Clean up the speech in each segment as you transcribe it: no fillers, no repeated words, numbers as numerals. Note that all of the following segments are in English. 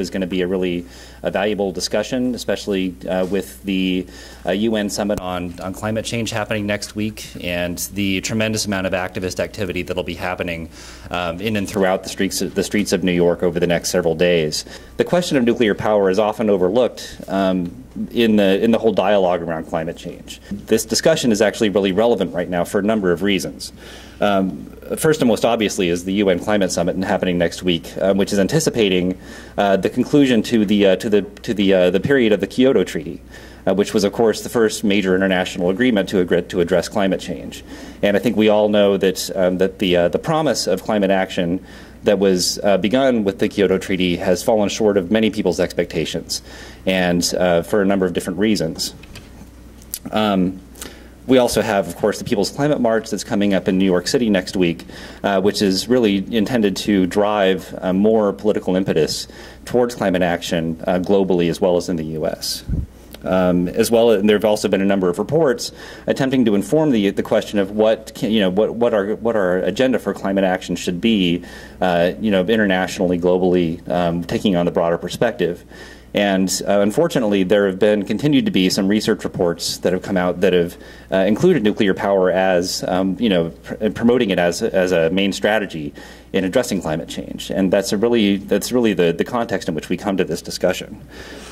is going to be a really valuable discussion, especially with the UN Summit on Climate Change happening next week, and the tremendous amount of activist activity that will be happening in and throughout the streets of New York over the next several days. The question of nuclear power is often overlooked in the whole dialogue around climate change. This discussion is actually really relevant right now for a number of reasons. First and most obviously is the UN Climate Summit happening next week, which is anticipating the conclusion to the period of the Kyoto Treaty, which was, of course, the first major international agreement to address climate change. And I think we all know that the promise of climate action that was begun with the Kyoto Treaty has fallen short of many people's expectations, and for a number of different reasons. We also have, of course, the People's Climate March that's coming up in New York City next week, which is really intended to drive more political impetus towards climate action globally as well as in the U.S. As well, and there have also been a number of reports attempting to inform the question of what our agenda for climate action should be, internationally, globally, taking on the broader perspective. And unfortunately, there have continued to be some research reports that have come out that have included nuclear power as, promoting it as a main strategy in addressing climate change. And that's really the context in which we come to this discussion.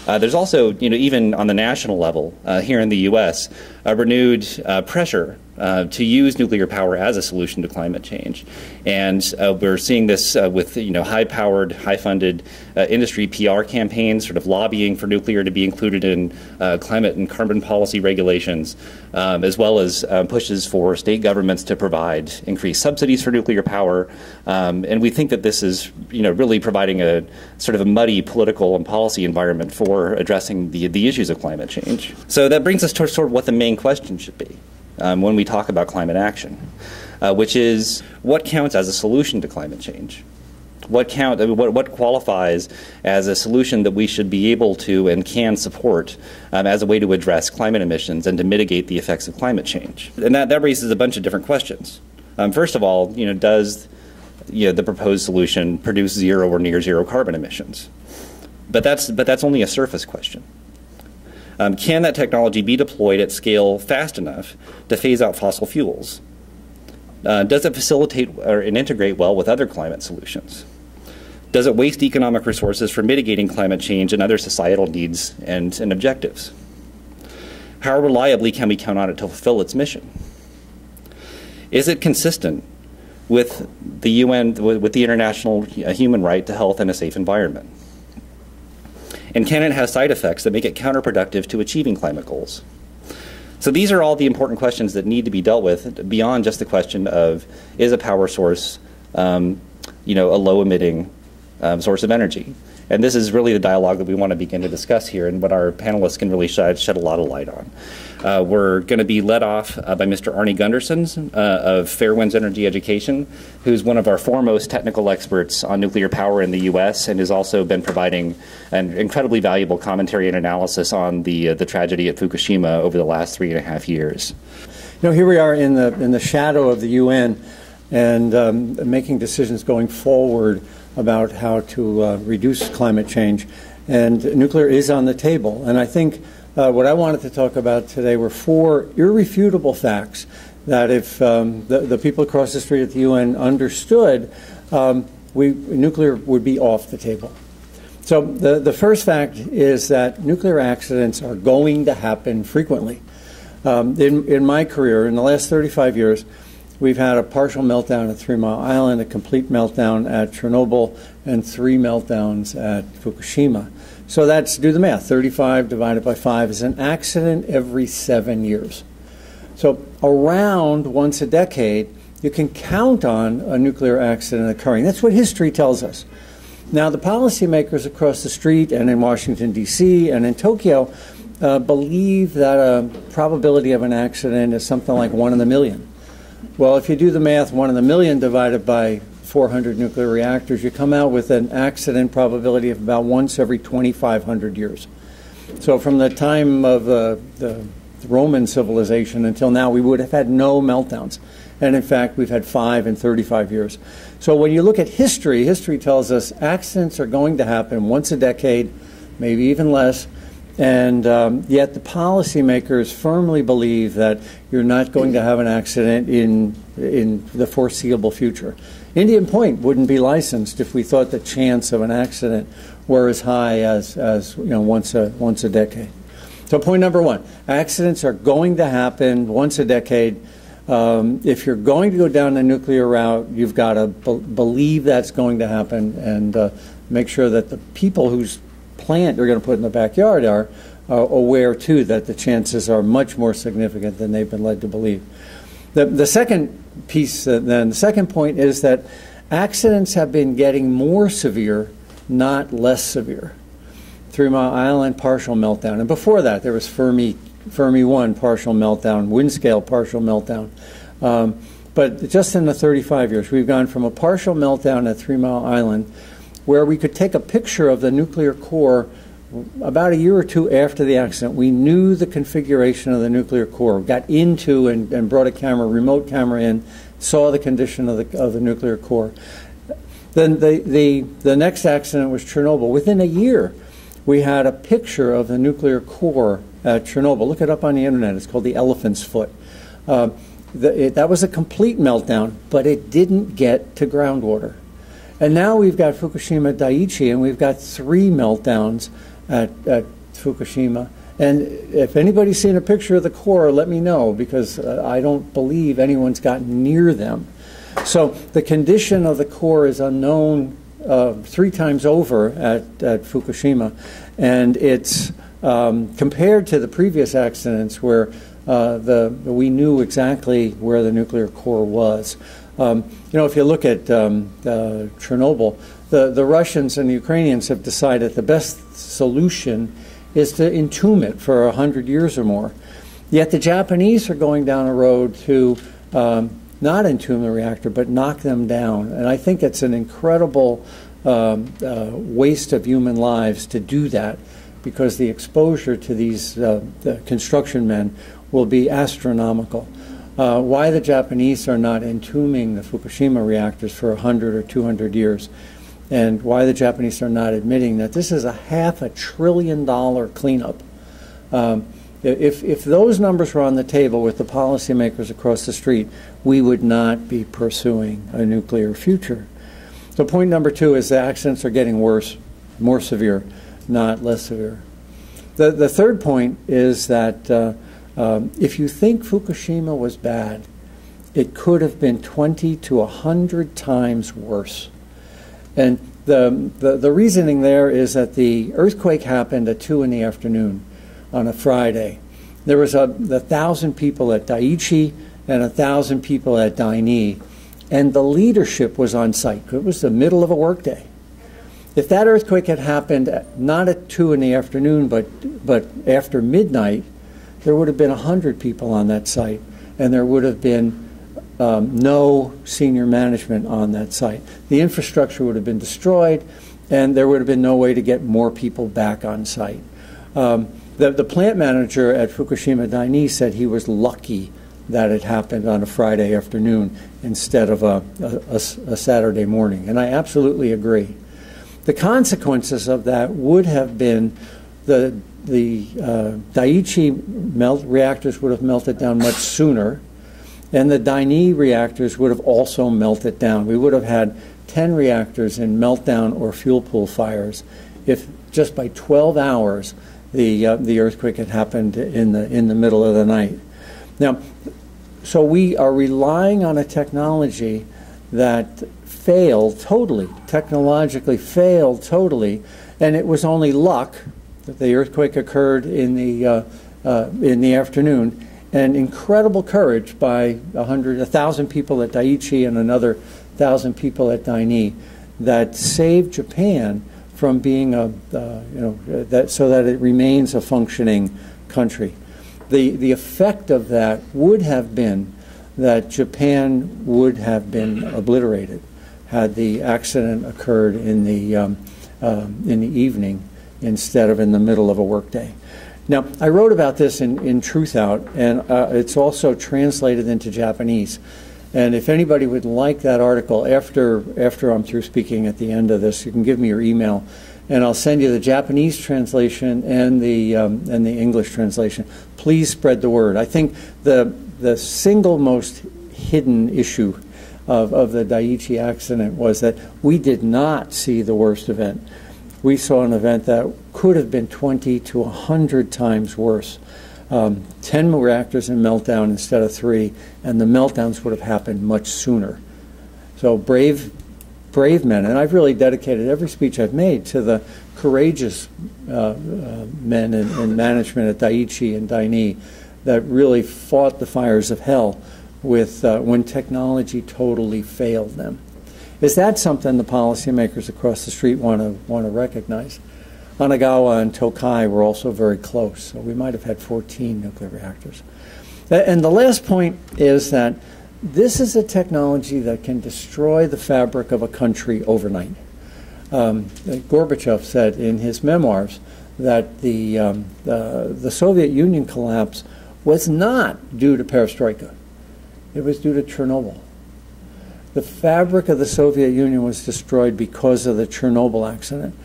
There's also, even on the national level here in the U.S., a renewed pressure to use nuclear power as a solution to climate change. And we're seeing this with high-powered, high-funded industry PR campaigns sort of lobbying for nuclear to be included in climate and carbon policy regulations, as well as pushes for state governments to provide increased subsidies for nuclear power. And we think that this is really providing a sort of a muddy political and policy environment for addressing the issues of climate chanch. So that brings us to sort of what the main question should be when we talk about climate action, which is what counts as a solution to climate change? What qualifies as a solution that we should be able to and can support as a way to address climate emissions and to mitigate the effects of climate change? And that raises a bunch of different questions. First of all, does the proposed solution produce zero or near zero carbon emissions? But that's only a surface question. Can that technology be deployed at scale fast enough to phase out fossil fuels? Does it facilitate and integrate well with other climate solutions? Does it waste economic resources for mitigating climate change and other societal needs and objectives? How reliably can we count on it to fulfill its mission? Is it consistent with the UN, with the international human right to health and a safe environment? And can it have side effects that make it counterproductive to achieving climate goals? So these are all the important questions that need to be dealt with beyond just the question of, is a power source a low-emitting source of energy? And this is really the dialogue that we want to begin to discuss here and what our panelists can really shed a lot of light on. We're going to be led off by Mr. Arnie Gundersen of Fairwinds Energy Education, who's one of our foremost technical experts on nuclear power in the U.S. and has also been providing an incredibly valuable commentary and analysis on the tragedy at Fukushima over the last 3.5 years. Here we are in the shadow of the UN and making decisions going forward about how to reduce climate change, and nuclear is on the table. And I think what I wanted to talk about today were 4 irrefutable facts that if the people across the street at the UN understood, nuclear would be off the table. So the first fact is that nuclear accidents are going to happen frequently. In my career, in the last 35 years, we've had a partial meltdown at 3 Mile Island, a complete meltdown at Chernobyl, and 3 meltdowns at Fukushima. So that's, do the math, 35 divided by 5 is an accident every 7 years. So around once a decade, you can count on a nuclear accident occurring. That's what history tells us. Now, the policymakers across the street and in Washington, D.C. and in Tokyo believe that a probability of an accident is something like 1 in a million. Well, if you do the math, 1 in a million divided by 400 nuclear reactors, you come out with an accident probability of about once every 2,500 years. So from the time of the Roman civilization until now, we would have had no meltdowns. And in fact, we've had 5 in 35 years. So when you look at history, history tells us accidents are going to happen once a decade, maybe even less. And yet the policymakers firmly believe that you're not going to have an accident in the foreseeable future. Indian Point wouldn't be licensed if we thought the chance of an accident were as high as once a decade. So point number 1, accidents are going to happen once a decade. If you're going to go down the nuclear route, you've got to believe that's going to happen and make sure that the people whose plant you're going to put in the backyard are aware, too, that the chances are much more significant than they've been led to believe. The second piece, then, the second point is that accidents have been getting more severe, not less severe. 3 Mile Island, partial meltdown. And before that, there was Fermi 1, partial meltdown, wind scale, partial meltdown. But just in the 35 years, we've gone from a partial meltdown at 3 Mile Island, where we could take a picture of the nuclear core about a year or 2 after the accident. We knew the configuration of the nuclear core, got into and brought a remote camera in, saw the condition of the nuclear core. Then the next accident was Chernobyl. Within a year, we had a picture of the nuclear core at Chernobyl. Look it up on the internet. It's called the elephant's foot. That was a complete meltdown, but it didn't get to groundwater. And now we've got Fukushima Daiichi, and we've got 3 meltdowns at Fukushima. And if anybody's seen a picture of the core, let me know, because I don't believe anyone's gotten near them. So the condition of the core is unknown 3 times over at Fukushima, and it's compared to the previous accidents where we knew exactly where the nuclear core was. If you look at Chernobyl, the Russians and the Ukrainians have decided the best solution is to entomb it for 100 years or more. Yet the Japanese are going down a road to not entomb the reactor, but knock them down. And I think it's an incredible waste of human lives to do that, because the exposure to these the construction men will be astronomical. Why the Japanese are not entombing the Fukushima reactors for 100 or 200 years, and why the Japanese are not admitting that this is a $500 billion cleanup. If those numbers were on the table with the policymakers across the street, we would not be pursuing a nuclear future. So point number 2 is the accidents are getting worse, more severe, not less severe. The third point is that if you think Fukushima was bad, it could have been 20 to 100 times worse. And the reasoning there is that the earthquake happened at 2 in the afternoon on a Friday. There was 1,000 people at Daiichi and 1,000 people at Daini, and the leadership was on site. It was the middle of a workday. If that earthquake had happened not at 2 in the afternoon, but after midnight, there would have been 100 people on that site, and there would have been no senior management on that site. The infrastructure would have been destroyed, and there would have been no way to get more people back on site. The plant manager at Fukushima Daini said he was lucky that it happened on a Friday afternoon instead of a Saturday morning, and I absolutely agree. The consequences of that would have been the Daiichi reactors would have melted down much sooner, and the Daini reactors would have also melted down. We would have had 10 reactors in meltdown or fuel pool fires if just by 12 hours the earthquake had happened in the middle of the night. Now, so we are relying on a technology that failed totally, technologically failed totally, and it was only luck that the earthquake occurred in the afternoon, and incredible courage by 1,000 people at Daiichi and another 1,000 people at Daini that saved Japan from being so that it remains a functioning country. The effect of that would have been that Japan would have been obliterated had the accident occurred in the evening instead of in the middle of a workday. Now, I wrote about this in Truth Out, and it's also translated into Japanese. And if anybody would like that article after I'm through speaking at the end of this, you can give me your email, and I'll send you the Japanese translation and the English translation. Please spread the word. I think the single most hidden issue of the Daiichi accident was that we did not see the worst event. We saw an event that could have been 20 to 100 times worse. 10 reactors in meltdown instead of 3, and the meltdowns would have happened much sooner. So brave men, and I've really dedicated every speech I've made to the courageous men in management at Daiichi and Daini that really fought the fires of hell with when technology totally failed them. Is that something the policymakers across the street want to recognize? Onagawa and Tokai were also very close, so we might have had 14 nuclear reactors. And the last point is that this is a technology that can destroy the fabric of a country overnight. Gorbachev said in his memoirs that the Soviet Union collapse was not due to perestroika. It was due to Chernobyl. The fabric of the Soviet Union was destroyed because of the Chernobyl accident.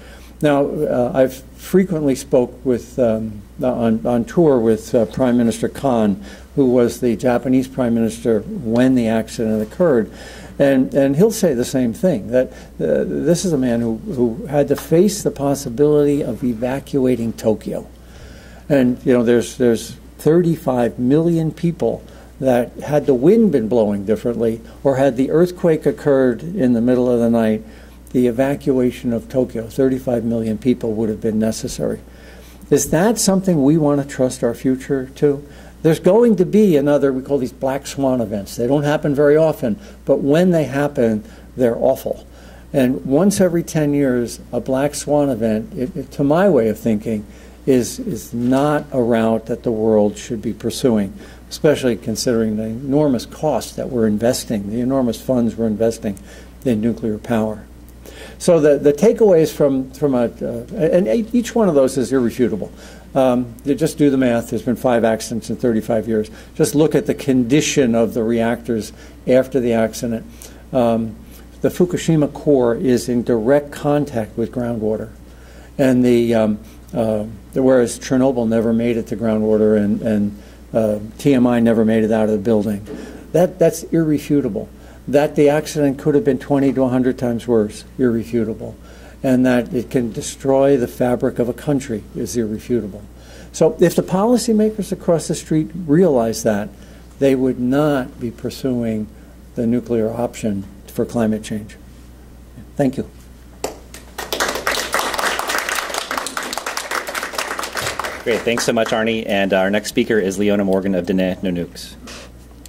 Now, I've frequently spoke with on tour with Prime Minister Khan, who was the Japanese Prime Minister when the accident occurred, and he'll say the same thing, that this is a man who had to face the possibility of evacuating Tokyo. And, you know, there's 35 million people that had the wind been blowing differently, or had the earthquake occurred in the middle of the night, the evacuation of Tokyo, 35 million people, would have been necessary. Is that something we want to trust our future to? There's going to be another, we call these black swan events. They don't happen very often, but when they happen, they're awful. And once every 10 years, a black swan event, to my way of thinking, is not a route that the world should be pursuing, especially considering the enormous cost that we're investing, the enormous funds we're investing in nuclear power. So the takeaways from and each one of those is irrefutable. You just do the math. There's been 5 accidents in 35 years. Just look at the condition of the reactors after the accident. The Fukushima core is in direct contact with groundwater, and whereas Chernobyl never made it to groundwater, and TMI never made it out of the building. That's irrefutable. That the accident could have been 20 to 100 times worse, irrefutable. And that it can destroy the fabric of a country is irrefutable. So if the policymakers across the street realize that, they would not be pursuing the nuclear option for climate change. Thank you. Great, thanks so much, Arnie. And our next speaker is Leona Morgan of Dene No Nukes.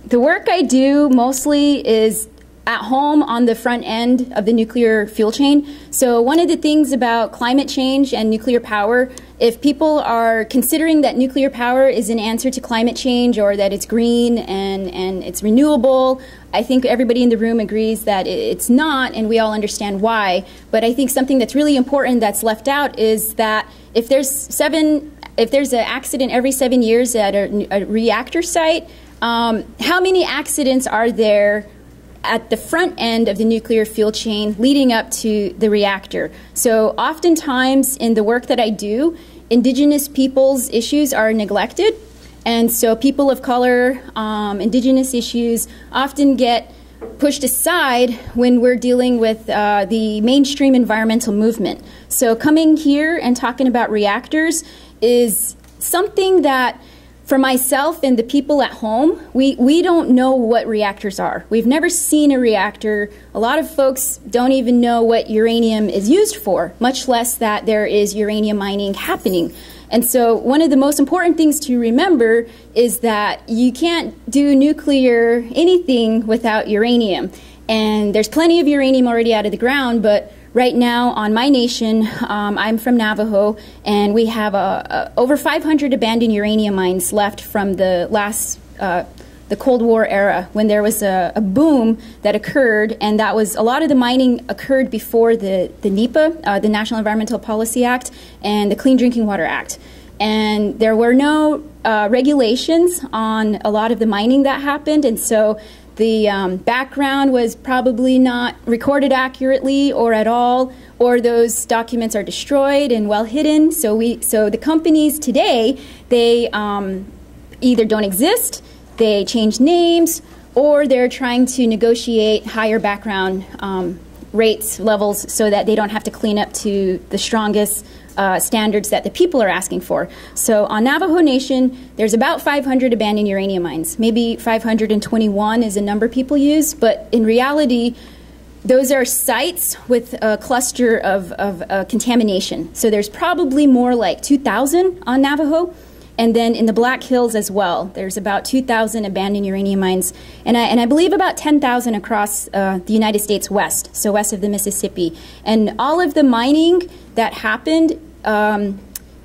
The work I do mostly is at home on the front end of the nuclear fuel chain. So one of the things about climate change and nuclear power, if people are considering that nuclear power is an answer to climate change, or that it's green and it's renewable, I think everybody in the room agrees that it's not, and we all understand why. But I think something that's really important that's left out is that if there's an accident every 7 years at a reactor site, how many accidents are there at the front end of the nuclear fuel chain leading up to the reactor? So oftentimes in the work that I do, indigenous people's issues are neglected. And so people of color, indigenous issues often get pushed aside when we're dealing with the mainstream environmental movement. So coming here and talking about reactors is something that, for myself and the people at home, we don't know what reactors are. We've never seen a reactor. A lot of folks don't even know what uranium is used for, much less that there is uranium mining happening. And so one of the most important things to remember is that you can't do nuclear anything without uranium. And there's plenty of uranium already out of the ground, but right now on my nation, I'm from Navajo, and we have over 500 abandoned uranium mines left from the last, the Cold War era, when there was a boom that occurred, and that was, a lot of the mining occurred before the NEPA, the National Environmental Policy Act, and the Clean Drinking Water Act. And there were no regulations on a lot of the mining that happened, and so the background was probably not recorded accurately or at all, or those documents are destroyed and well hidden. So the companies today, they either don't exist, they change names, or they're trying to negotiate higher background rates, levels, so that they don't have to clean up to the strongest standards that the people are asking for. So on Navajo Nation, there's about 500 abandoned uranium mines. Maybe 521 is a number people use, but in reality, those are sites with a cluster of contamination. So there's probably more like 2,000 on Navajo. And then in the Black Hills as well, there's about 2,000 abandoned uranium mines, and I believe about 10,000 across the United States west, so west of the Mississippi. And all of the mining that happened,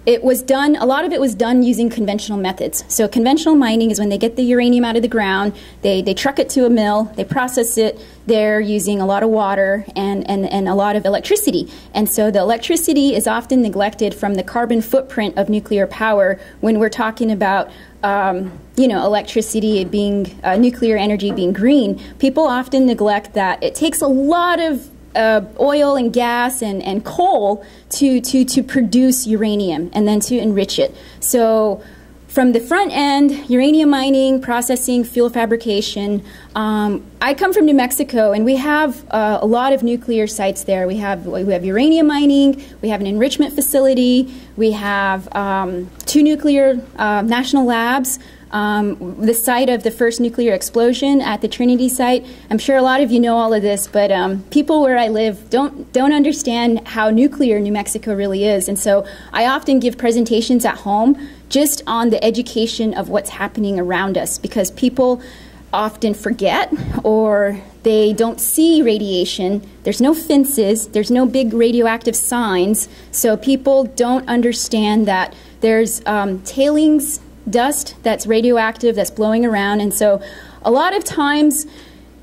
it was done, a lot of it was done using conventional methods. So conventional mining is when they get the uranium out of the ground, they truck it to a mill, they process it, they're using a lot of water and a lot of electricity. And so the electricity is often neglected from the carbon footprint of nuclear power when we're talking about electricity being, nuclear energy being green. People often neglect that it takes a lot of oil and gas and coal to produce uranium and then to enrich it. So from the front end, uranium mining, processing, fuel fabrication. I come from New Mexico, and we have a lot of nuclear sites there. We have uranium mining, we have an enrichment facility, we have 2 nuclear national labs. The site of the first nuclear explosion at the Trinity site. I'm sure a lot of you know all of this, but people where I live don't understand how nuclear New Mexico really is. And so I often give presentations at home just on the education of what's happening around us, because people often forget or they don't see radiation. There's no fences, there's no big radioactive signs, so people don't understand that there's tailings dust that's radioactive that's blowing around. And so a lot of times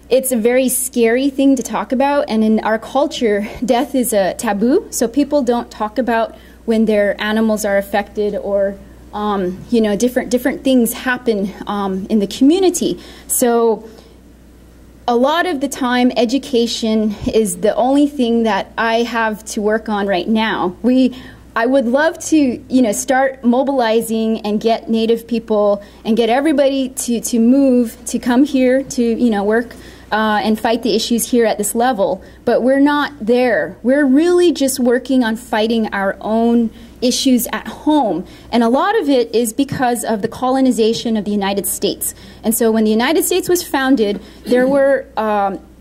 it's a very scary thing to talk about, and in our culture death is a taboo, so people don't talk about when their animals are affected or different things happen in the community. So a lot of the time education is the only thing that I have to work on right now. I would love to, start mobilizing and get Native people and get everybody to move, to come here to, work and fight the issues here at this level. But we're not there. We're really just working on fighting our own issues at home. And a lot of it is because of the colonization of the United States. And so when the United States was founded, there were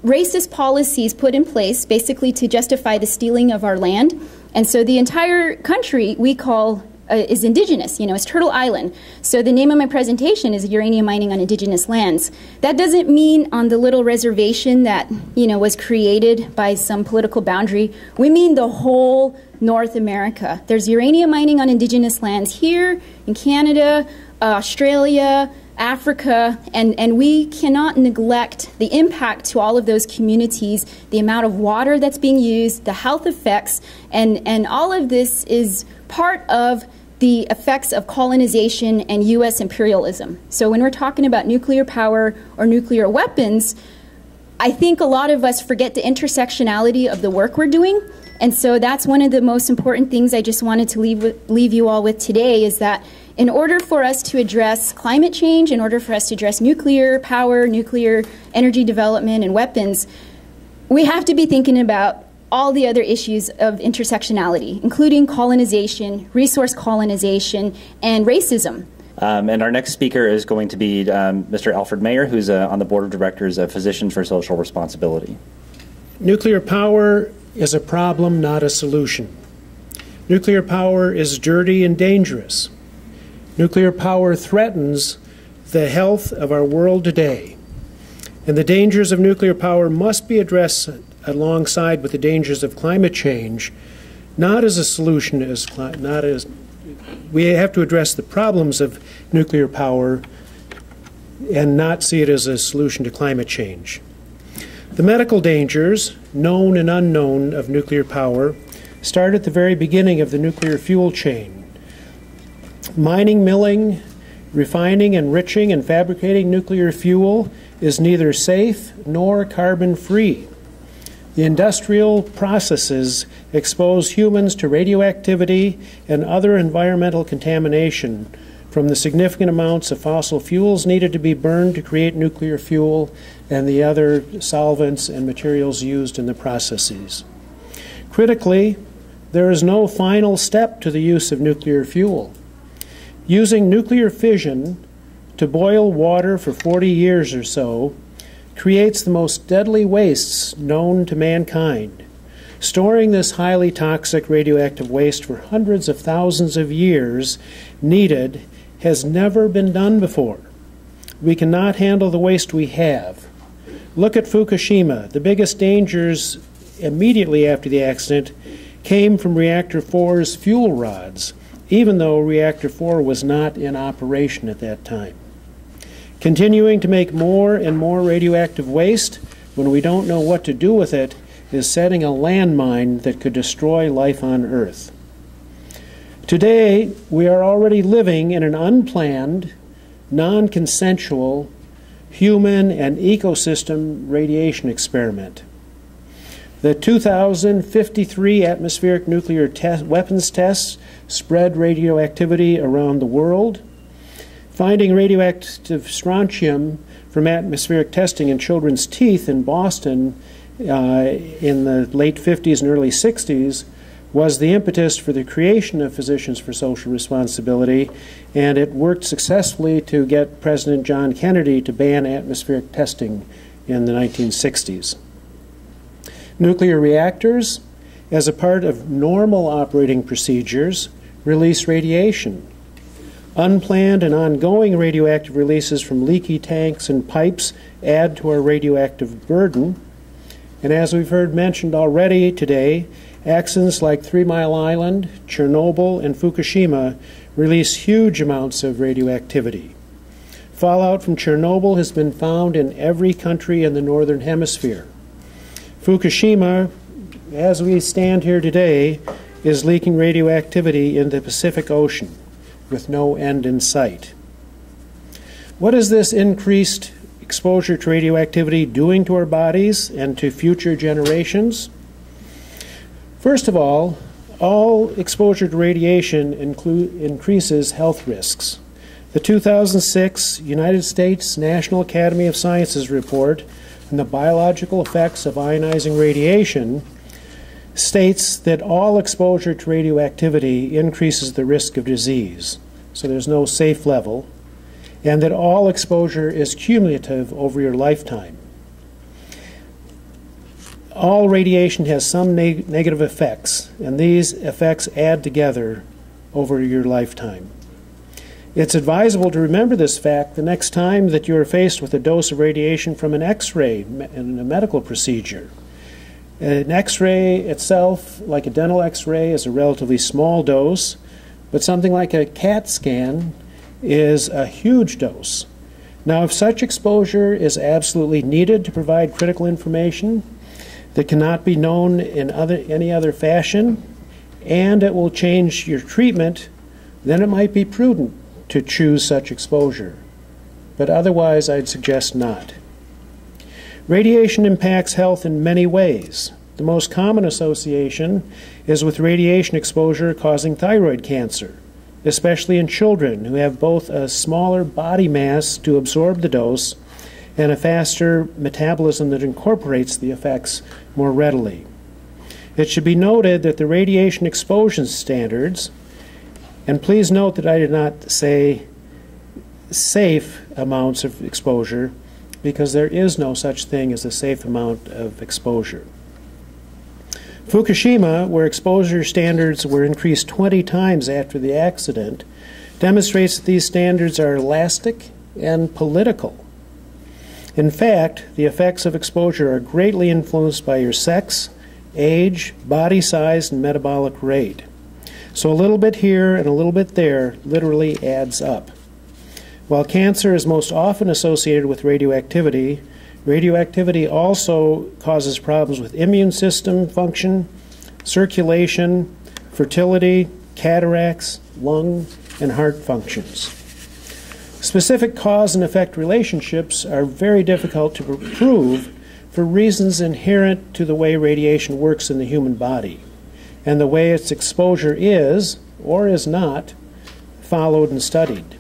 racist policies put in place basically to justify the stealing of our land. And so the entire country we call is indigenous, it's Turtle Island. So the name of my presentation is uranium mining on indigenous lands. That doesn't mean on the little reservation that, was created by some political boundary. We mean the whole North America. There's uranium mining on indigenous lands here in Canada, Australia, Africa, and we cannot neglect the impact to all of those communities, the amount of water that's being used, the health effects, and all of this is part of the effects of colonization and U.S. imperialism. So when we're talking about nuclear power or nuclear weapons, I think a lot of us forget the intersectionality of the work we're doing. And so that's one of the most important things I just wanted to leave you all with today, is that in order for us to address climate change, in order for us to address nuclear power, nuclear energy development, and weapons, we have to be thinking about all the other issues of intersectionality, including colonization, resource colonization, and racism. And our next speaker is going to be Mr. Alfred Meyer, who's on the board of directors of Physicians for Social Responsibility. Nuclear power is a problem, not a solution. Nuclear power is dirty and dangerous. Nuclear power threatens the health of our world today. And the dangers of nuclear power must be addressed alongside with the dangers of climate change, not as a solution, we have to address the problems of nuclear power and not see it as a solution to climate change. The medical dangers, known and unknown, of nuclear power start at the very beginning of the nuclear fuel chain. Mining, milling, refining, enriching, and fabricating nuclear fuel is neither safe nor carbon-free. The industrial processes expose humans to radioactivity and other environmental contamination from the significant amounts of fossil fuels needed to be burned to create nuclear fuel and the other solvents and materials used in the processes. Critically, there is no final step to the use of nuclear fuel. Using nuclear fission to boil water for 40 years or so creates the most deadly wastes known to mankind. Storing this highly toxic radioactive waste for hundreds of thousands of years needed has never been done before. We cannot handle the waste we have. Look at Fukushima. The biggest dangers immediately after the accident came from Reactor 4's fuel rods, even though Reactor 4 was not in operation at that time. Continuing to make more and more radioactive waste when we don't know what to do with it is setting a landmine that could destroy life on Earth. Today, we are already living in an unplanned, non-consensual, human and ecosystem radiation experiment. The 2053 atmospheric nuclear weapons tests spread radioactivity around the world. Finding radioactive strontium from atmospheric testing in children's teeth in Boston in the late 50s and early 60s was the impetus for the creation of Physicians for Social Responsibility, and it worked successfully to get President John Kennedy to ban atmospheric testing in the 1960s. Nuclear reactors, as a part of normal operating procedures, release radiation. Unplanned and ongoing radioactive releases from leaky tanks and pipes add to our radioactive burden. And as we've heard mentioned already today, accidents like 3 Mile Island, Chernobyl, and Fukushima release huge amounts of radioactivity. Fallout from Chernobyl has been found in every country in the Northern Hemisphere. Fukushima, as we stand here today, is leaking radioactivity in the Pacific Ocean with no end in sight. What is this increased exposure to radioactivity doing to our bodies and to future generations? First of all exposure to radiation increases health risks. The 2006 United States National Academy of Sciences report on the biological effects of ionizing radiation states that all exposure to radioactivity increases the risk of disease, so there's no safe level, and that all exposure is cumulative over your lifetime. All radiation has some negative effects, and these effects add together over your lifetime. It's advisable to remember this fact the next time that you are faced with a dose of radiation from an X-ray in a medical procedure. An X-ray itself, like a dental X-ray, is a relatively small dose, but something like a CAT scan is a huge dose. Now, if such exposure is absolutely needed to provide critical information that cannot be known in any other fashion, and it will change your treatment, then it might be prudent to choose such exposure. But otherwise, I'd suggest not. Radiation impacts health in many ways. The most common association is with radiation exposure causing thyroid cancer, especially in children who have both a smaller body mass to absorb the dose and a faster metabolism that incorporates the effects more readily. It should be noted that the radiation exposure standards, and please note that I did not say safe amounts of exposure, because there is no such thing as a safe amount of exposure. Fukushima, where exposure standards were increased 20 times after the accident, demonstrates that these standards are elastic and political. In fact, the effects of exposure are greatly influenced by your sex, age, body size, and metabolic rate. So a little bit here and a little bit there literally adds up. While cancer is most often associated with radioactivity, radioactivity also causes problems with immune system function, circulation, fertility, cataracts, lung, and heart functions. Specific cause and effect relationships are very difficult to prove for reasons inherent to the way radiation works in the human body and the way its exposure is, or is not, followed and studied.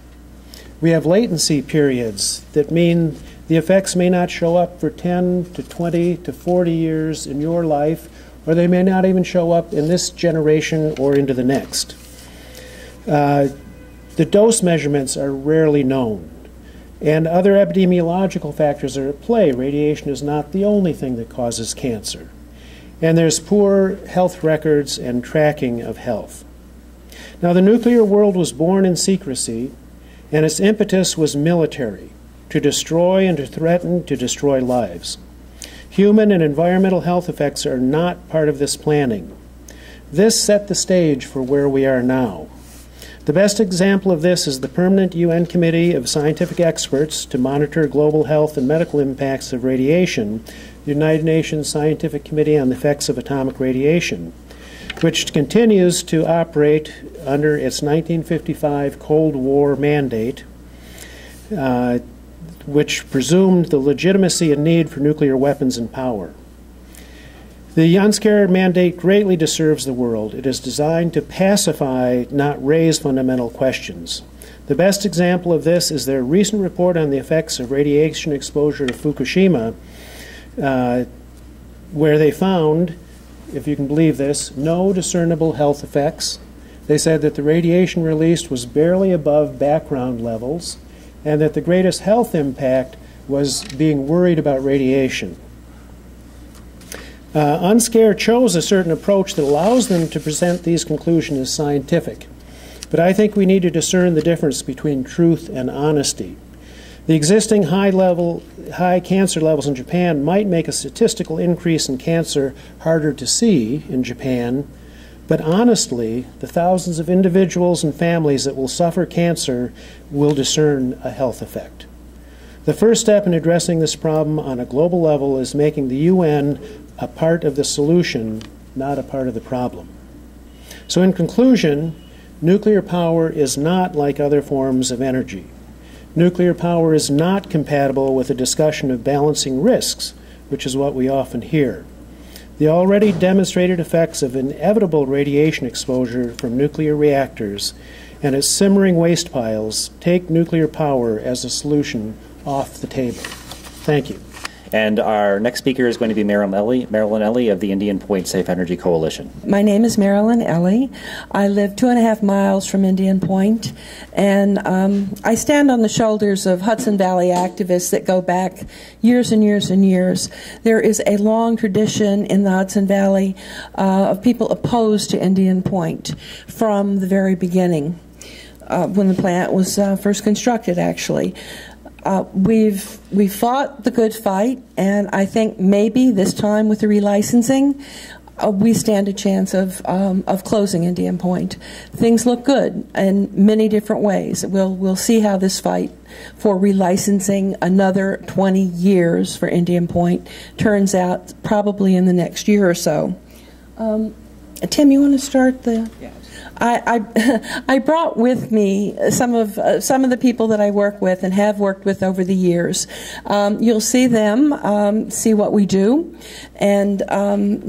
We have latency periods that mean the effects may not show up for 10 to 20 to 40 years in your life, or they may not even show up in this generation or into the next. The dose measurements are rarely known, and other epidemiological factors are at play. Radiation is not the only thing that causes cancer. And there's poor health records and tracking of health. Now, the nuclear world was born in secrecy, and its impetus was military, to destroy and to threaten to destroy lives. Human and environmental health effects are not part of this planning. This set the stage for where we are now. The best example of this is the Permanent UN Committee of Scientific Experts to Monitor Global Health and Medical Impacts of Radiation, the United Nations Scientific Committee on the Effects of Atomic Radiation, which continues to operate under its 1955 Cold War mandate, which presumed the legitimacy and need for nuclear weapons and power. The Unscared mandate greatly disturbs the world. It is designed to pacify, not raise fundamental questions. The best example of this is their recent report on the effects of radiation exposure to Fukushima, where they found, if you can believe this, no discernible health effects. They said that the radiation released was barely above background levels, and that the greatest health impact was being worried about radiation. Unscare chose a certain approach that allows them to present these conclusions as scientific. But I think we need to discern the difference between truth and honesty. The existing high cancer levels in Japan might make a statistical increase in cancer harder to see in Japan, but honestly, the thousands of individuals and families that will suffer cancer will discern a health effect. The first step in addressing this problem on a global level is making the UN a part of the solution, not a part of the problem. So in conclusion, nuclear power is not like other forms of energy. Nuclear power is not compatible with a discussion of balancing risks, which is what we often hear. The already demonstrated effects of inevitable radiation exposure from nuclear reactors and its simmering waste piles take nuclear power as a solution off the table. Thank you. And our next speaker is going to be Marilyn Elie of the Indian Point Safe Energy Coalition. My name is Marilyn Elie. I live 2.5 miles from Indian Point, and I stand on the shoulders of Hudson Valley activists that go back years and years and years. There is a long tradition in the Hudson Valley of people opposed to Indian Point from the very beginning, when the plant was first constructed, actually. We've fought the good fight, and I think maybe this time with the relicensing, we stand a chance of closing Indian Point. Things look good in many different ways. We'll see how this fight for relicensing another 20 years for Indian Point turns out, probably in the next year or so. Tim, you want to start the? Yeah. I brought with me some of the people that I work with and have worked with over the years. You'll see them, see what we do, and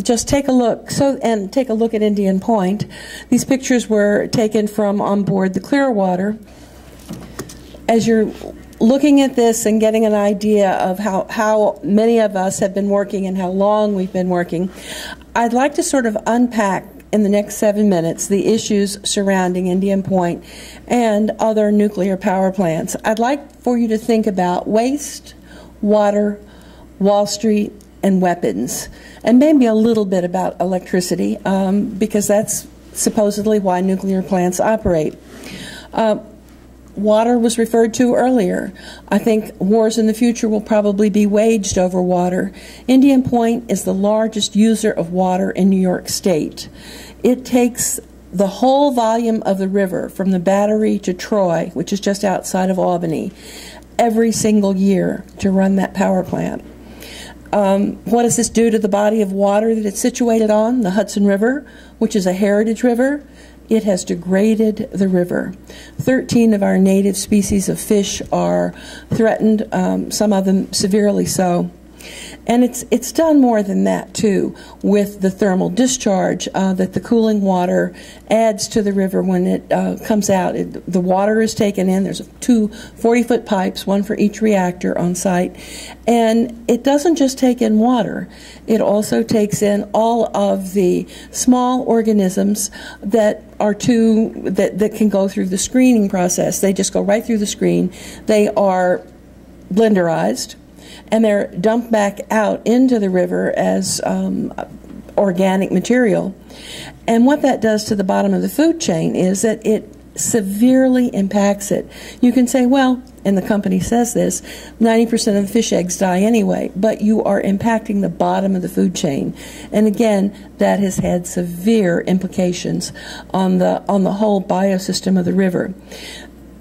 just take a look. And take a look at Indian Point. These pictures were taken from on board the Clearwater. As you're looking at this and getting an idea of how many of us have been working and how long we've been working, I'd like to sort of unpack in the next 7 minutes the issues surrounding Indian Point and other nuclear power plants. I'd like for you to think about waste, water, Wall Street, and weapons, and maybe a little bit about electricity, because that's supposedly why nuclear plants operate. Water was referred to earlier. I think wars in the future will probably be waged over water. Indian Point is the largest user of water in New York State. It takes the whole volume of the river from the Battery to Troy, which is just outside of Albany, every single year to run that power plant. What does this do to the body of water that it's situated on? The Hudson River, which is a heritage river. it has degraded the river. 13 of our native species of fish are threatened, some of them severely so. And it's done more than that, too, with the thermal discharge that the cooling water adds to the river when it comes out. The water is taken in. There's two 40-foot pipes, one for each reactor on site. And it doesn't just take in water. It also takes in all of the small organisms that that can go through the screening process. They just go right through the screen. They are blenderized, and they're dumped back out into the river as organic material. And what that does to the bottom of the food chain is that it severely impacts it. You can say, well, and the company says this, 90% of the fish eggs die anyway, but you are impacting the bottom of the food chain. And again, that has had severe implications on the whole biosystem of the river.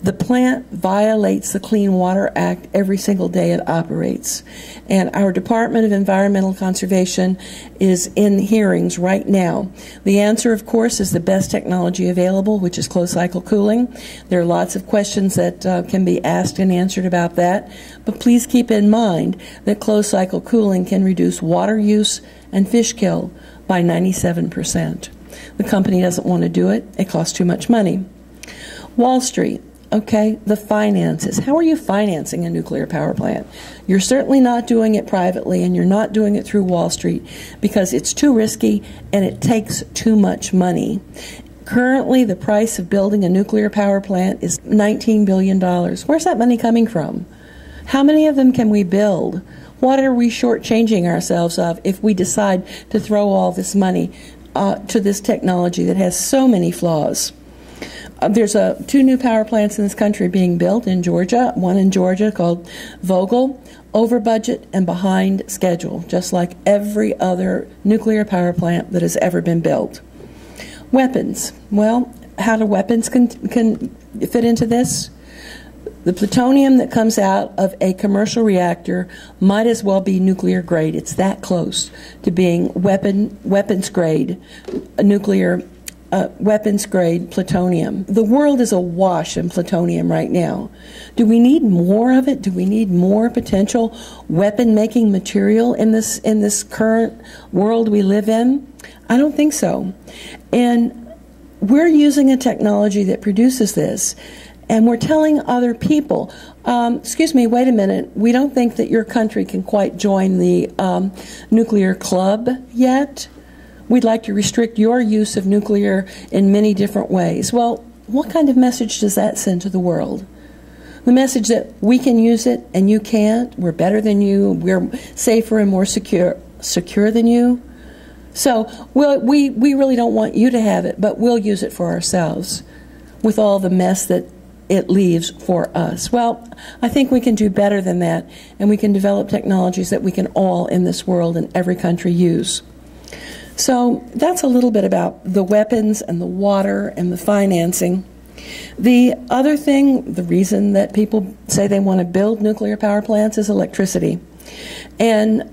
The plant violates the Clean Water Act every single day it operates. And our Department of Environmental Conservation is in hearings right now. The answer, of course, is the best technology available, which is closed-cycle cooling. There are lots of questions that can be asked and answered about that. But please keep in mind that closed-cycle cooling can reduce water use and fish kill by 97%. The company doesn't want to do it. It costs too much money. Wall Street. Okay, the finances. How are you financing a nuclear power plant? You're certainly not doing it privately, and you're not doing it through Wall Street because it's too risky and it takes too much money. Currently, the price of building a nuclear power plant is $19 billion. Where's that money coming from? How many of them can we build? What are we shortchanging ourselves of if we decide to throw all this money to this technology that has so many flaws? There's two new power plants in this country being built in Georgia, one in Georgia called Vogtle, over budget and behind schedule, just like every other nuclear power plant that has ever been built. Weapons. Well, how do weapons can fit into this? The plutonium that comes out of a commercial reactor might as well be nuclear grade. It's that close to being weapons grade nuclear weapons-grade plutonium. The world is awash in plutonium right now. Do we need more of it? Do we need more potential weapon-making material in this current world we live in? I don't think so. And we're using a technology that produces this, and we're telling other people, excuse me, wait a minute, we don't think that your country can quite join the nuclear club yet. We'd like to restrict your use of nuclear in many different ways. Well, what kind of message does that send to the world? The message that we can use it and you can't, we're better than you, we're safer and more secure than you. So we really don't want you to have it, but we'll use it for ourselves with all the mess that it leaves for us. Well, I think we can do better than that, and we can develop technologies that we can all in this world and every country use. So that's a little bit about the weapons and the water and the financing. The other thing, the reason that people say they want to build nuclear power plants is electricity. And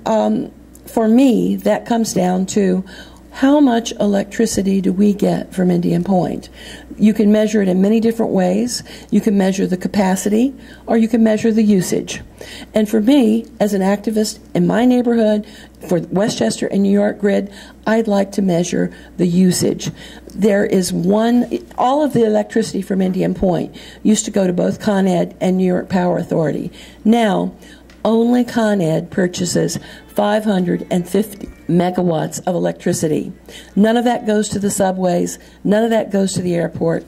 for me, that comes down to how much electricity do we get from Indian Point? You can measure it in many different ways. You can measure the capacity, or you can measure the usage. And for me, as an activist in my neighborhood, for Westchester and New York grid, I'd like to measure the usage. There is all of the electricity from Indian Point used to go to both Con Ed and New York Power Authority. Now, only Con Ed purchases 550 megawatts of electricity. None of that goes to the subways. None of that goes to the airport.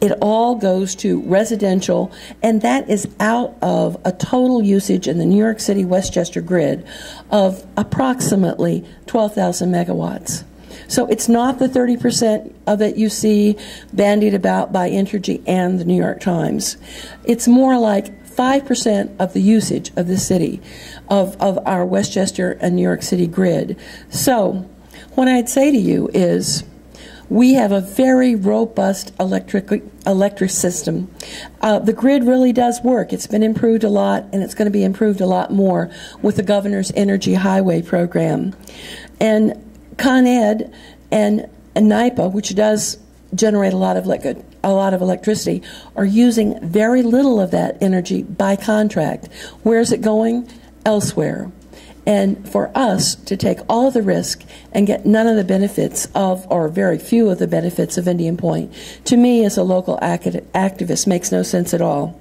It all goes to residential, and that is out of a total usage in the New York City Westchester grid of approximately 12,000 megawatts. So it's not the 30% of it you see bandied about by Entergy and the New York Times. It's more like 5% of the usage of the city, of our Westchester and New York City grid. So what I'd say to you is we have a very robust electric system. The grid really does work. It's been improved a lot, and it's going to be improved a lot more with the Governor's Energy Highway program. And Con Ed and NYPA, which does generate a lot of electricity are using very little of that energy by contract. Where is it going? Elsewhere. And for us to take all of the risk and get none of the benefits of, or very few of the benefits of Indian Point, to me as a local activist makes no sense at all.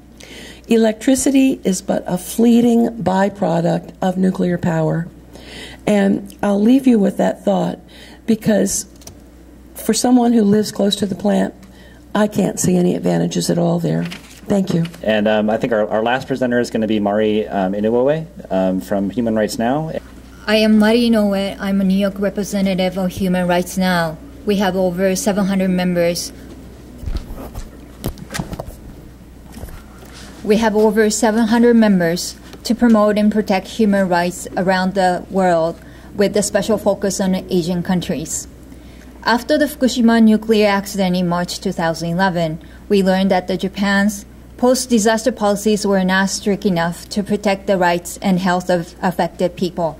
Electricity is but a fleeting byproduct of nuclear power. And I'll leave you with that thought, because for someone who lives close to the plant, I can't see any advantages at all there. Thank you. And I think our last presenter is going to be Mari Inoue from Human Rights Now. I am Mari Inoue. I'm a New York representative of Human Rights Now. We have over 700 members. We have over 700 members to promote and protect human rights around the world, with a special focus on Asian countries. After the Fukushima nuclear accident in March 2011, we learned that Japan's post-disaster policies were not strict enough to protect the rights and health of affected people.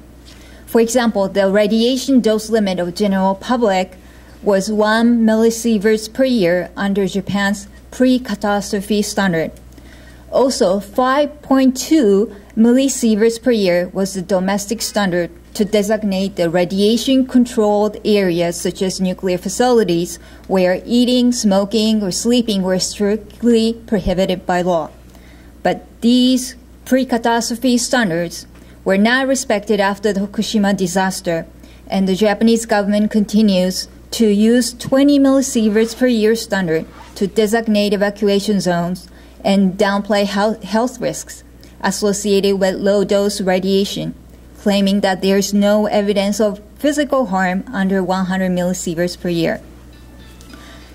For example, the radiation dose limit of general public was 1 millisieverts per year under Japan's pre-catastrophe standard. Also, 5.2 millisieverts per year was the domestic standard to designate the radiation-controlled areas such as nuclear facilities where eating, smoking, or sleeping were strictly prohibited by law. But these pre-catastrophe standards were not respected after the Fukushima disaster, and the Japanese government continues to use 20 millisieverts per year standard to designate evacuation zones and downplay health risks associated with low-dose radiation, claiming that there is no evidence of physical harm under 100 millisieverts per year.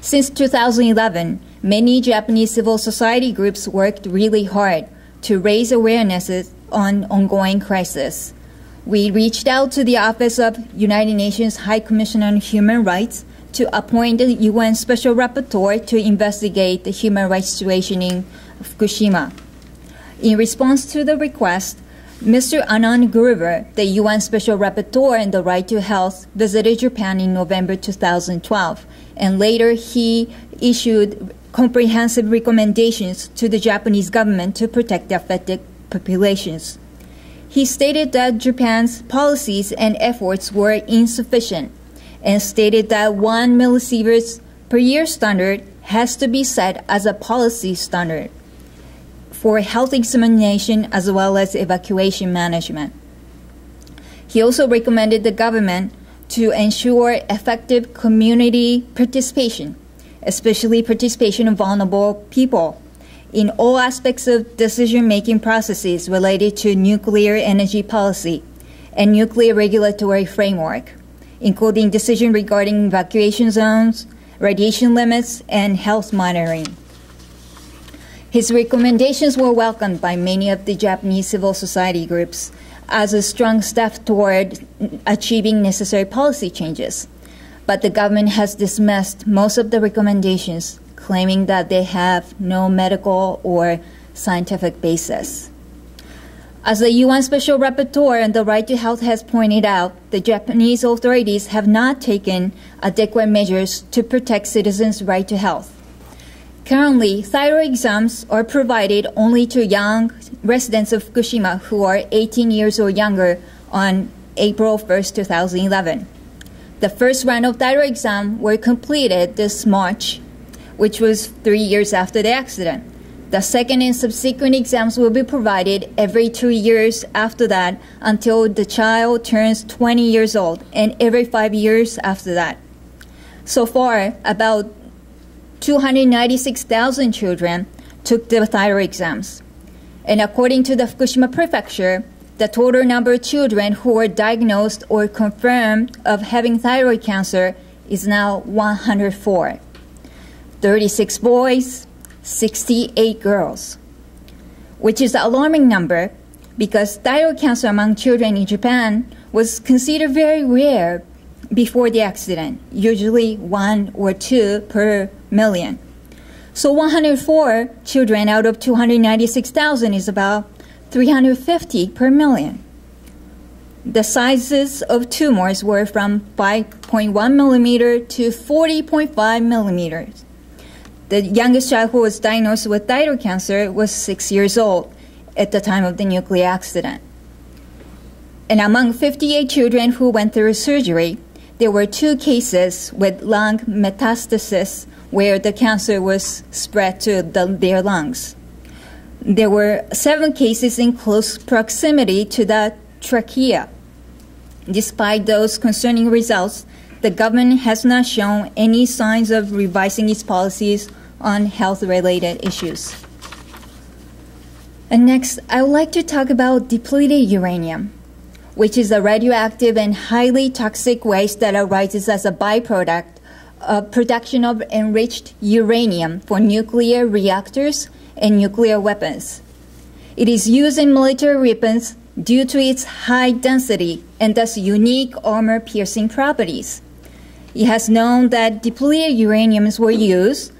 Since 2011, many Japanese civil society groups worked really hard to raise awareness on ongoing crisis. We reached out to the Office of United Nations High Commissioner on Human Rights to appoint a UN Special Rapporteur to investigate the human rights situation in Fukushima. In response to the request, Mr. Anand Gruber, the UN Special Rapporteur on the Right to Health, visited Japan in November 2012, and later he issued comprehensive recommendations to the Japanese government to protect the affected populations. He stated that Japan's policies and efforts were insufficient, and stated that 1 millisieverts per year standard has to be set as a policy standard for health examination as well as evacuation management. He also recommended the government to ensure effective community participation, especially participation of vulnerable people, in all aspects of decision-making processes related to nuclear energy policy and nuclear regulatory framework, including decision regarding evacuation zones, radiation limits, and health monitoring. His recommendations were welcomed by many of the Japanese civil society groups as a strong step toward achieving necessary policy changes. But the government has dismissed most of the recommendations, claiming that they have no medical or scientific basis. As the UN Special Rapporteur on the Right to Health has pointed out, the Japanese authorities have not taken adequate measures to protect citizens' right to health. Currently, thyroid exams are provided only to young residents of Fukushima who are 18 years or younger on April 1st, 2011. The first round of thyroid exams were completed this March, which was 3 years after the accident. The second and subsequent exams will be provided every 2 years after that until the child turns 20 years old, and every 5 years after that. So far, about 296,000 children took the thyroid exams. And according to the Fukushima Prefecture, the total number of children who were diagnosed or confirmed of having thyroid cancer is now 104. 36 boys, 68 girls, which is an alarming number because thyroid cancer among children in Japan was considered very rare before the accident, usually 1 or 2 per million. So 104 children out of 296,000 is about 350 per million. The sizes of tumors were from 5.1 millimeter to 40.5 millimeters. The youngest child who was diagnosed with thyroid cancer was 6 years old at the time of the nuclear accident. And among 58 children who went through surgery, there were 2 cases with lung metastasis where the cancer was spread to their lungs. There were 7 cases in close proximity to the trachea. Despite those concerning results, the government has not shown any signs of revising its policies on health-related issues. And next, I would like to talk about depleted uranium, which is a radioactive and highly toxic waste that arises as a byproduct of production of enriched uranium for nuclear reactors and nuclear weapons. It is used in military weapons due to its high density and thus unique armor-piercing properties. It has known that depleted uraniums were used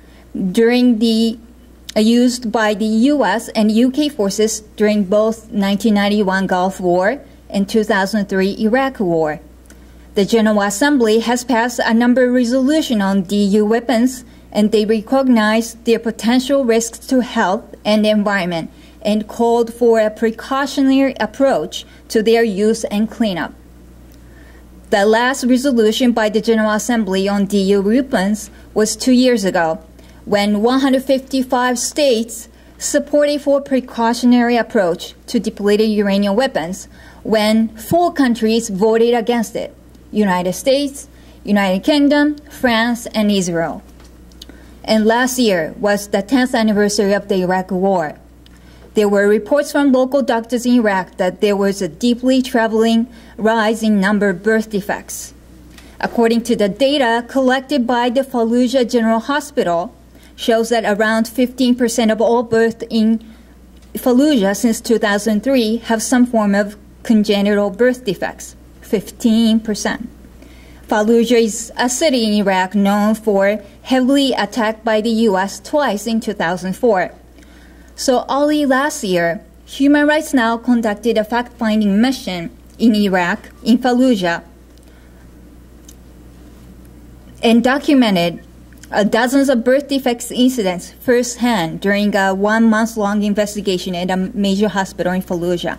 by the U.S. and U.K. forces during both 1991 Gulf War and 2003 Iraq War. The General Assembly has passed a number of resolutions on DU weapons, and they recognize their potential risks to health and the environment and called for a precautionary approach to their use and cleanup. The last resolution by the General Assembly on DU weapons was 2 years ago, when 155 states supported for precautionary approach to depleted uranium weapons, when 4 countries voted against it: United States, United Kingdom, France, and Israel. And last year was the 10th anniversary of the Iraq War. There were reports from local doctors in Iraq that there was a deeply troubling rise in number of birth defects. According to the data collected by the Fallujah General Hospital, shows that around 15% of all births in Fallujah since 2003 have some form of congenital birth defects. 15%. Fallujah is a city in Iraq known for heavily attacked by the U.S. twice in 2004. So early last year, Human Rights Now conducted a fact-finding mission in Iraq, in Fallujah, and documented dozens of birth defects incidents firsthand during a 1-month-long investigation at a major hospital in Fallujah.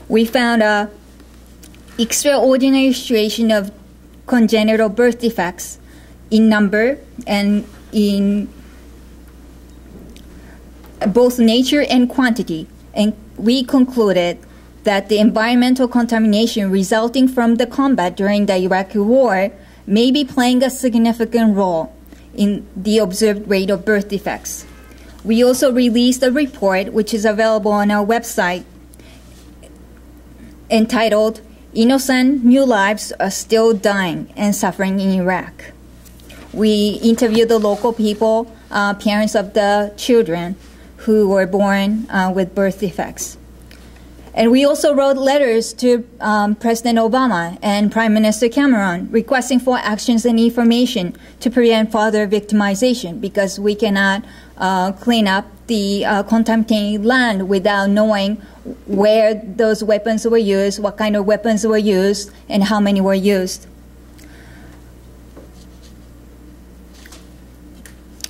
We found an extraordinary situation of congenital birth defects in number and in both nature and quantity, and we concluded that the environmental contamination resulting from the combat during the Iraqi war may be playing a significant role in the observed rate of birth defects. We also released a report which is available on our website entitled "Innocent New Lives Are Still Dying and Suffering in Iraq." We interviewed the local people, parents of the children who were born with birth defects. And we also wrote letters to President Obama and Prime Minister Cameron requesting for actions and information to prevent further victimization, because we cannot clean up the contaminated land without knowing where those weapons were used, what kind of weapons were used, and how many were used.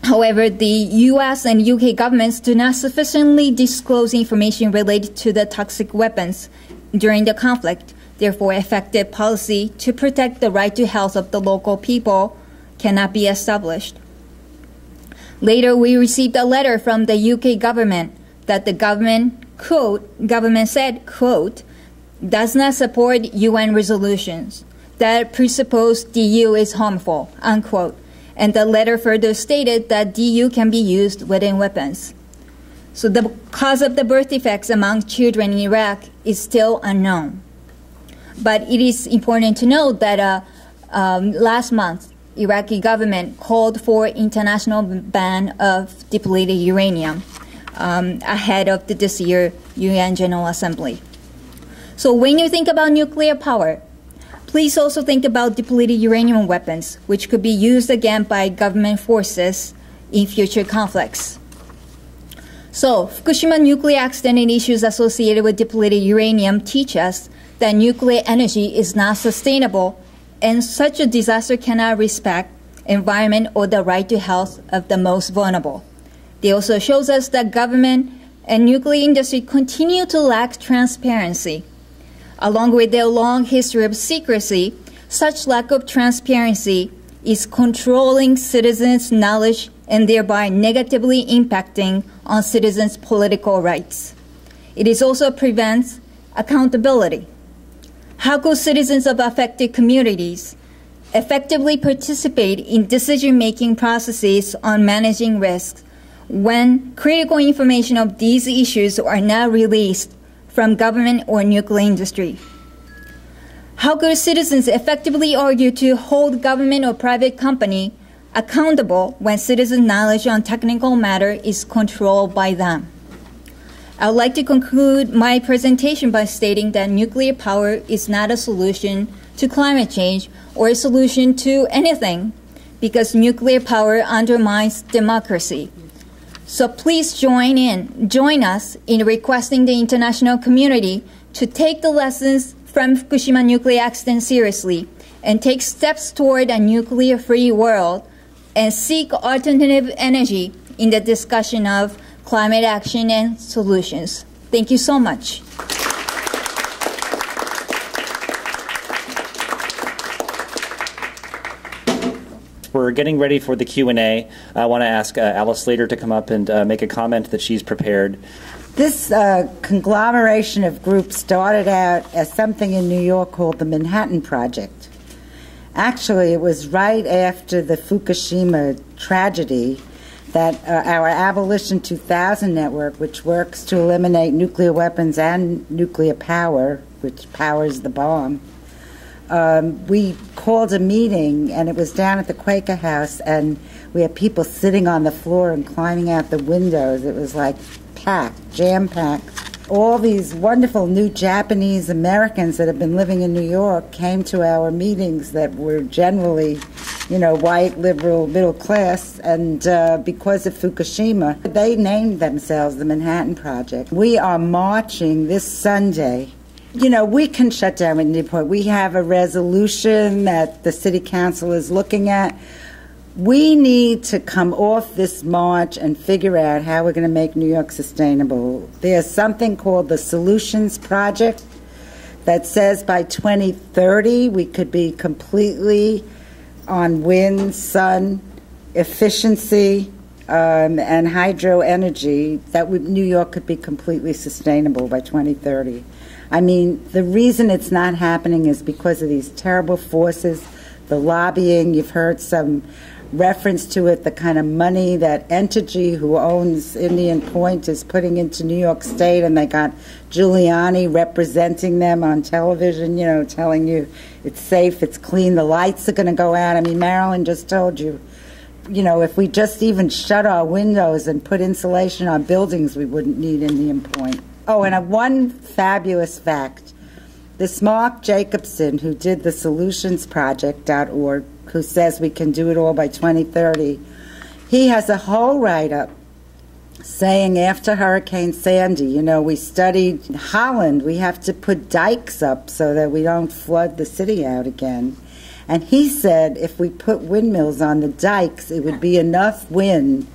However, the U.S. and U.K. governments do not sufficiently disclose information related to the toxic weapons during the conflict. Therefore, effective policy to protect the right to health of the local people cannot be established. Later, we received a letter from the U.K. government that the government said, quote, does not support UN resolutions that presuppose DU is harmful, unquote. And the letter further stated that DU can be used within weapons. So the cause of the birth defects among children in Iraq is still unknown. But it is important to note that last month, Iraqi government called for international ban of depleted uranium ahead of this year UN General Assembly. So when you think about nuclear power, please also think about depleted uranium weapons, which could be used again by government forces in future conflicts. So, Fukushima nuclear accident and issues associated with depleted uranium teach us that nuclear energy is not sustainable and such a disaster cannot respect environment or the right to health of the most vulnerable. They also shows us that government and nuclear industry continue to lack transparency. Along with their long history of secrecy, such lack of transparency is controlling citizens' knowledge and thereby negatively impacting on citizens' political rights. It is also prevents accountability. How could citizens of affected communities effectively participate in decision-making processes on managing risks when critical information of these issues are not released from government or nuclear industry? How could citizens effectively argue to hold government or private company accountable when citizen knowledge on technical matter is controlled by them? I would like to conclude my presentation by stating that nuclear power is not a solution to climate change or a solution to anything, because nuclear power undermines democracy. So please join us in requesting the international community to take the lessons from Fukushima nuclear accident seriously and take steps toward a nuclear-free world and seek alternative energy in the discussion of climate action and solutions. Thank you so much. We're getting ready for the Q&A. I want to ask Alice Slater to come up and make a comment that she's prepared. This conglomeration of groups started out as something in New York called the Manhattan Project. Actually, it was right after the Fukushima tragedy that our Abolition 2000 network, which works to eliminate nuclear weapons and nuclear power, which powers the bomb, we called a meeting, and it was down at the Quaker House, and we had people sitting on the floor and climbing out the windows. It was like packed, jam-packed. All these wonderful new Japanese Americans that have been living in New York came to our meetings that were generally, white, liberal, middle class, and because of Fukushima, they named themselves the Manhattan Project. We are marching this Sunday. We can shut down Indian Point. We have a resolution that the City Council is looking at. We need to come off this march and figure out how we're going to make New York sustainable. There's something called the Solutions Project that says by 2030 we could be completely on wind, sun, efficiency, and hydro energy, that New York could be completely sustainable by 2030. I mean, the reason it's not happening is because of these terrible forces, the lobbying. You've heard some reference to it, the kind of money that Entergy, who owns Indian Point, is putting into New York State, and they got Giuliani representing them on television, telling you it's safe, it's clean, the lights are going to go out. I mean, Marilyn just told you, if we just even shut our windows and put insulation on buildings, we wouldn't need Indian Point. Oh, and one fabulous fact. This Mark Jacobson, who did the solutionsproject.org, who says we can do it all by 2030, he has a whole write-up saying after Hurricane Sandy, we studied Holland, we have to put dikes up so that we don't flood the city out again. And he said if we put windmills on the dikes, it would be enough wind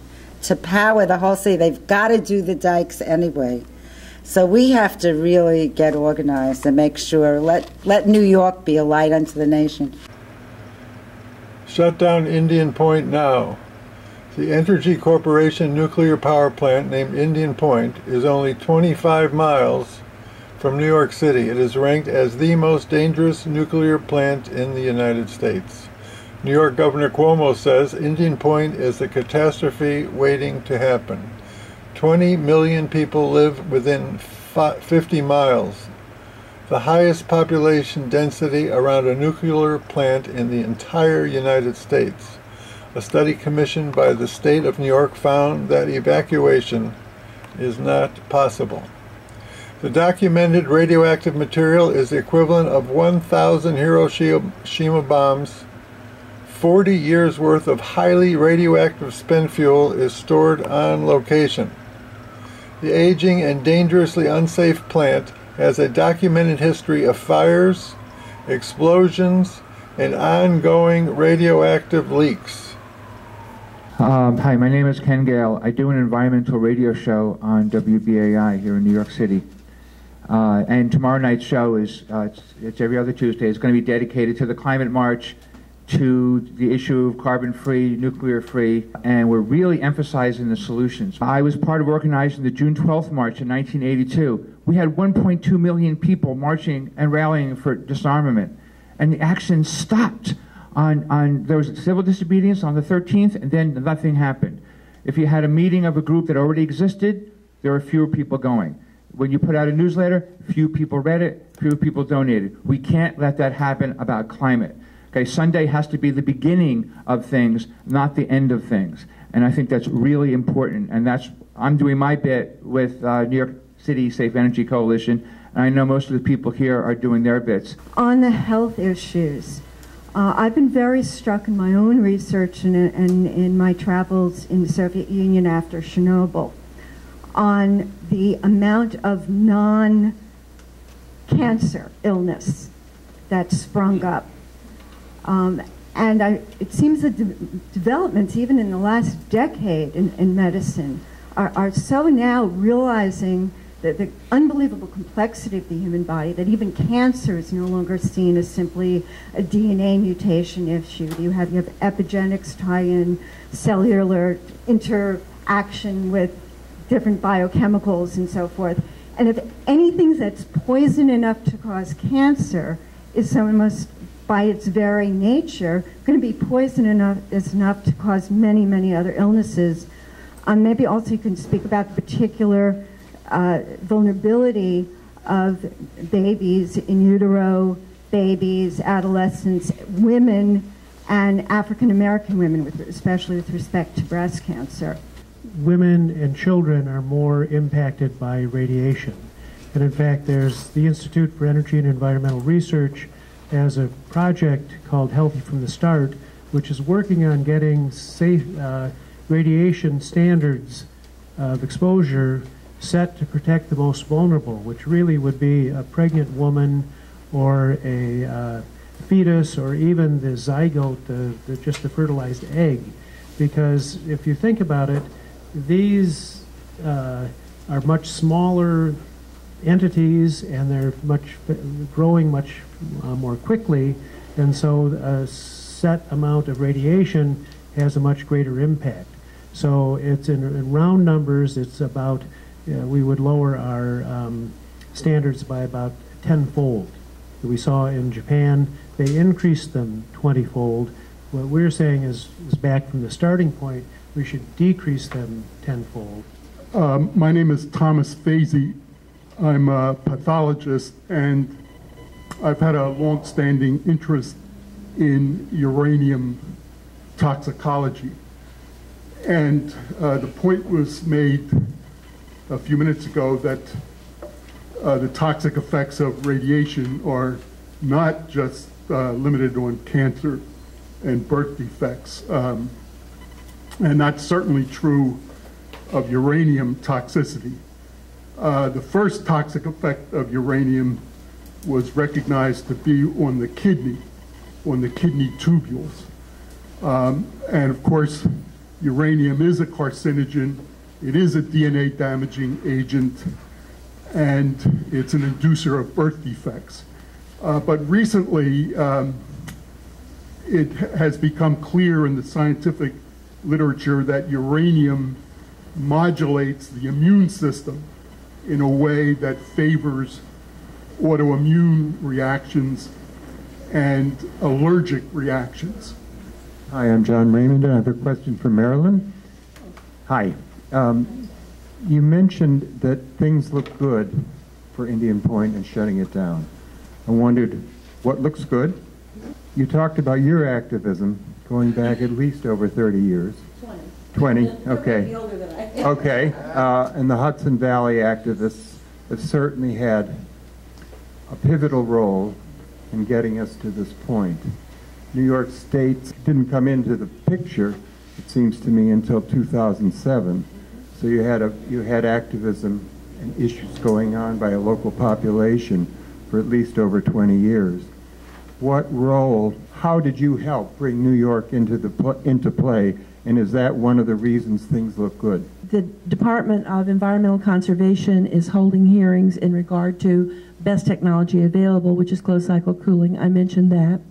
to power the whole city. They've got to do the dikes anyway. So we have to really get organized and make sure, let New York be a light unto the nation. Shut down Indian Point now. The Entergy Corporation nuclear power plant named Indian Point is only 25 miles from New York City. It is ranked as the most dangerous nuclear plant in the United States. New York Governor Cuomo says Indian Point is a catastrophe waiting to happen. 20 million people live within 50 miles, the highest population density around a nuclear plant in the entire United States. A study commissioned by the state of New York found that evacuation is not possible. The documented radioactive material is the equivalent of 1,000 Hiroshima bombs. 40 years worth of highly radioactive spent fuel is stored on location. The aging and dangerously unsafe plant has a documented history of fires, explosions, and ongoing radioactive leaks. Hi, my name is Ken Gale. I do an environmental radio show on WBAI here in New York City. And tomorrow night's show is, it's every other Tuesday. It's going to be dedicated to the climate march, to the issue of carbon-free, nuclear-free, and we're really emphasizing the solutions. I was part of organizing the June 12th march in 1982. We had 1.2 million people marching and rallying for disarmament, and the action stopped. There was civil disobedience on the 13th, and then nothing happened. If you had a meeting of a group that already existed, there were fewer people going. When you put out a newsletter, few people read it, few people donated. We can't let that happen about climate. Okay, Sunday has to be the beginning of things, not the end of things. And I think that's really important. And I'm doing my bit with New York City Safe Energy Coalition, and I know most of the people here are doing their bits. On the health issues, I've been very struck in my own research and in my travels in the Soviet Union after Chernobyl on the amount of non-cancer illness that sprung up. It seems that developments, even in the last decade in medicine, are so now realizing that the unbelievable complexity of the human body, that even cancer is no longer seen as simply a DNA mutation issue. You have epigenetics tie in, cellular interaction with different biochemicals and so forth. And if anything that's poison enough to cause cancer is almost, by its very nature, going to be poison enough to cause many, many other illnesses. Maybe also you can speak about the particular vulnerability of babies, in utero babies, adolescents, women, and African American women, especially with respect to breast cancer. Women and children are more impacted by radiation. And in fact, there's the Institute for Energy and Environmental Research has a project called Healthy from the Start, which is working on getting safe radiation standards of exposure set to protect the most vulnerable, which really would be a pregnant woman or a fetus or even the zygote, just the fertilized egg. Because if you think about it, these are much smaller entities and they're growing much more quickly, and so a set amount of radiation has a much greater impact. So it's in round numbers, it's about, we would lower our standards by about 10-fold. We saw in Japan, they increased them 20-fold. What we're saying is back from the starting point, we should decrease them 10-fold. My name is Thomas Fazy. I'm a pathologist, and I've had a long-standing interest in uranium toxicology. And the point was made a few minutes ago that the toxic effects of radiation are not just limited on cancer and birth defects. And that's certainly true of uranium toxicity. The first toxic effect of uranium was recognized to be on the kidney tubules. And of course, uranium is a carcinogen, it is a DNA damaging agent, and it's an inducer of birth defects. But recently, it has become clear in the scientific literature that uranium modulates the immune system in a way that favors autoimmune reactions and allergic reactions. Hi, I'm John Raymond, and I have a question for Marilyn. Hi. You mentioned that things look good for Indian Point and shutting it down. I wondered what looks good. You talked about your activism going back at least over 30 years. 20, okay. Okay, and the Hudson Valley activists have certainly had a pivotal role in getting us to this point. New York State didn't come into the picture, it seems to me, until 2007. So you had activism and issues going on by a local population for at least over 20 years. What role, how did you help bring New York into play, and is that one of the reasons things look good? The Department of Environmental Conservation is holding hearings in regard to best technology available, which is closed cycle cooling. I mentioned that.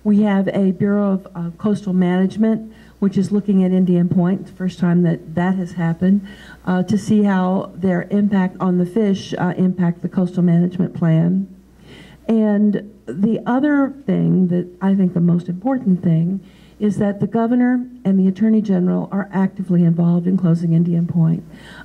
We have a Bureau of Coastal Management, which is looking at Indian Point, the first time that that has happened, to see how their impact on the fish impact the coastal management plan. And the other thing that I think the most important thing is that the governor and the attorney general are actively involved in closing Indian Point.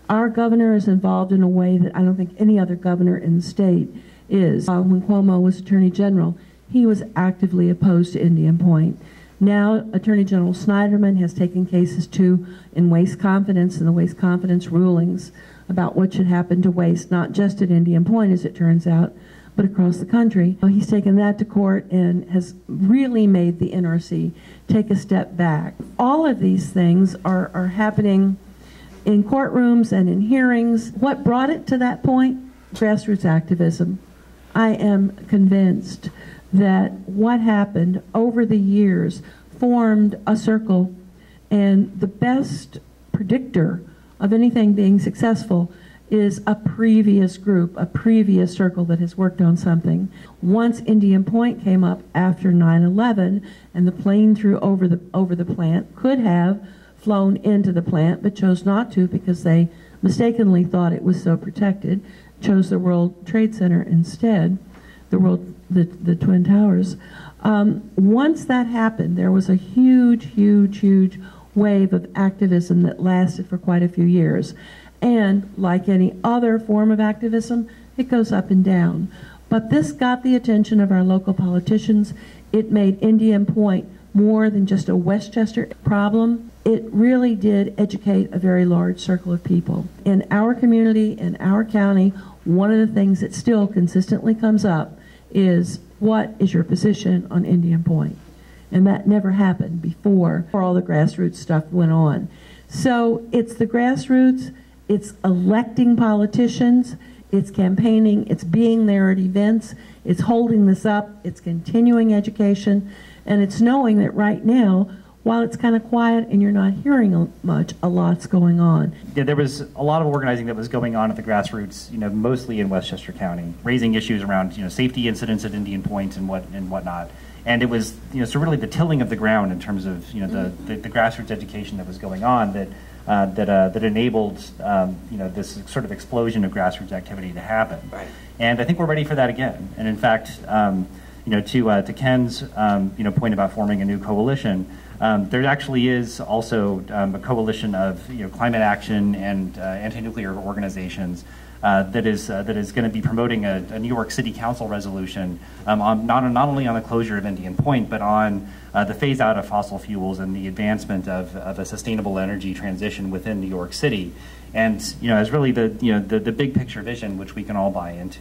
Our governor is involved in a way that I don't think any other governor in the state is. When Cuomo was attorney general, he was actively opposed to Indian Point. Now, Attorney General Snyderman has taken cases too in waste confidence and the waste confidence rulings about what should happen to waste, not just at Indian Point, as it turns out, but across the country. He's taken that to court and has really made the NRC take a step back. All of these things are happening in courtrooms and in hearings. What brought it to that point? Grassroots activism. I am convinced that what happened over the years formed a circle, and the best predictor of anything being successful is a previous group, a previous circle that has worked on something. Once Indian Point came up after 9/11, and the plane threw over the plant, could have flown into the plant, but chose not to because they mistakenly thought it was so protected, chose the World Trade Center instead, the Twin Towers. Once that happened, there was a huge wave of activism that lasted for quite a few years. And like any other form of activism, it goes up and down. But this got the attention of our local politicians. It made Indian Point more than just a Westchester problem. It really did educate a very large circle of people. In our community, in our county, one of the things that still consistently comes up is, what is your position on Indian Point? And that never happened before all the grassroots stuff went on. So it's the grassroots, it's electing politicians, it's campaigning, it's being there at events, it's holding this up, it's continuing education, and it's knowing that right now, while it's kind of quiet and you're not hearing much, a lot's going on. Yeah, there was a lot of organizing that was going on at the grassroots, mostly in Westchester County, raising issues around, safety incidents at Indian Point and whatnot. And it was, so really the tilling of the ground in terms of, the grassroots education that was going on that enabled, this sort of explosion of grassroots activity to happen. Right. And I think we're ready for that again. And in fact, to Ken's, point about forming a new coalition, there actually is also a coalition of climate action and anti-nuclear organizations that is going to be promoting a New York City Council resolution on not only on the closure of Indian Point, but on the phase out of fossil fuels and the advancement of a sustainable energy transition within New York City, and as really the big picture vision which we can all buy into.